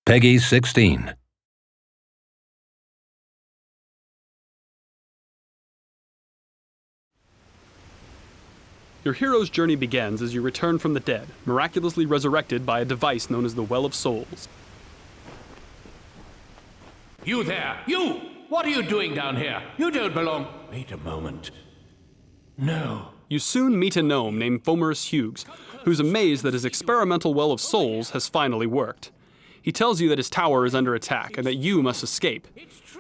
Peggy 16. Your hero's journey begins as you return from the dead, miraculously resurrected by a device known as the Well of Souls. You there! You! What are you doing down here? You don't belong... Wait a moment. No. You soon meet a gnome named Fomerus Hughes, who's amazed that his experimental Well of Souls has finally worked. He tells you that his tower is under attack and that you must escape.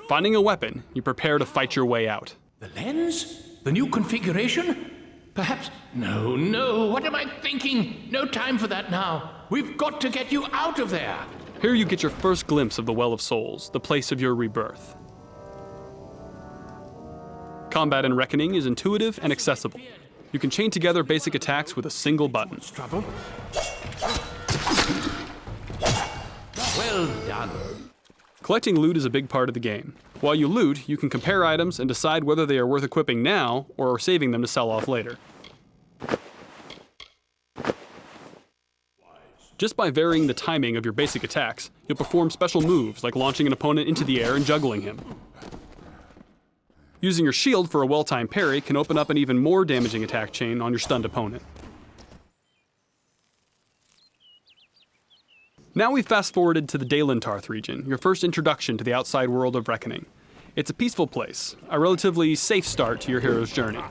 Finding a weapon, you prepare to fight your way out. The lens? The new configuration? Perhaps... No, what am I thinking? No time for that now. We've got to get you out of there. Here you get your first glimpse of the Well of Souls, the place of your rebirth. Combat in Reckoning is intuitive and accessible. You can chain together basic attacks with a single button. Trouble? Well done. Collecting loot is a big part of the game. While you loot, you can compare items and decide whether they are worth equipping now or saving them to sell off later. Just by varying the timing of your basic attacks, you'll perform special moves like launching an opponent into the air and juggling him. Using your shield for a well-timed parry can open up an even more damaging attack chain on your stunned opponent. Now we've fast-forwarded to the Dalentarth region, your first introduction to the outside world of Reckoning. It's a peaceful place, a relatively safe start to your hero's journey.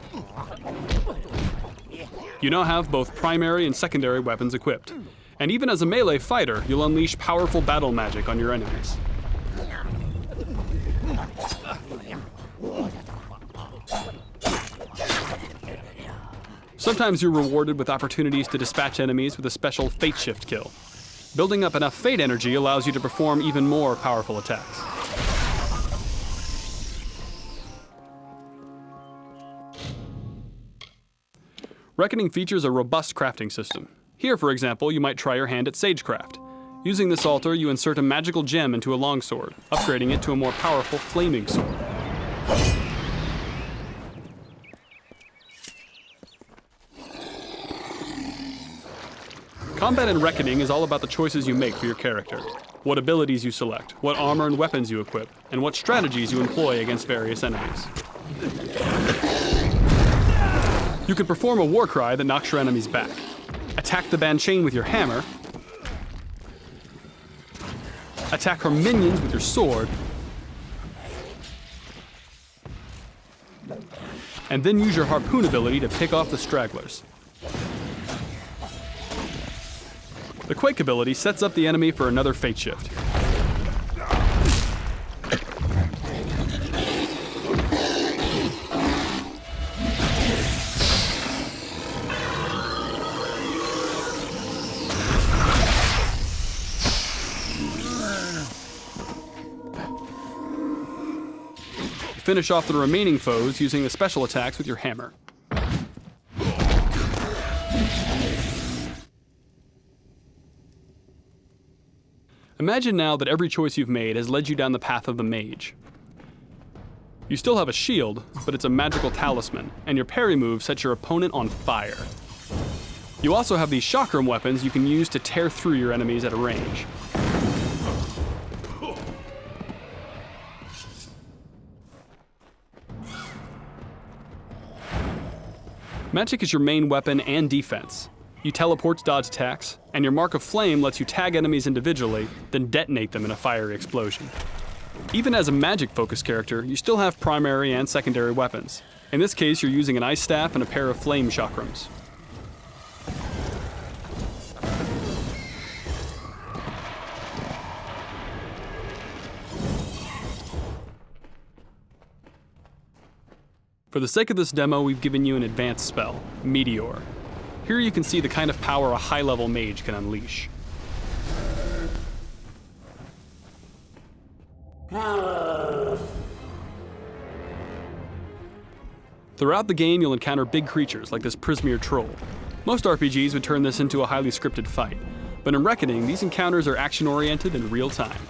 You now have both primary and secondary weapons equipped, and even as a melee fighter, you'll unleash powerful battle magic on your enemies. Sometimes you're rewarded with opportunities to dispatch enemies with a special Fate Shift kill. Building up enough Fate energy allows you to perform even more powerful attacks. Reckoning features a robust crafting system. Here, for example, you might try your hand at Sagecraft. Using this altar, you insert a magical gem into a longsword, upgrading it to a more powerful flaming sword. Combat in Reckoning is all about the choices you make for your character, what abilities you select, what armor and weapons you equip, and what strategies you employ against various enemies. You can perform a war cry that knocks your enemies back, attack the Banchain with your hammer, attack her minions with your sword, and then use your harpoon ability to pick off the stragglers. The Quake ability sets up the enemy for another Fate Shift. Finish off the remaining foes using the special attacks with your hammer. Imagine now that every choice you've made has led you down the path of the mage. You still have a shield, but it's a magical talisman, and your parry move sets your opponent on fire. You also have these chakram weapons you can use to tear through your enemies at a range. Magic is your main weapon and defense. You teleport to dodge attacks, and your Mark of Flame lets you tag enemies individually, then detonate them in a fiery explosion. Even as a magic-focused character, you still have primary and secondary weapons. In this case, you're using an ice staff and a pair of flame chakrams. For the sake of this demo, we've given you an advanced spell, Meteor. Here you can see the kind of power a high-level mage can unleash. Throughout the game, you'll encounter big creatures like this Prismeer troll. Most RPGs would turn this into a highly scripted fight, but in Reckoning, these encounters are action-oriented in real time.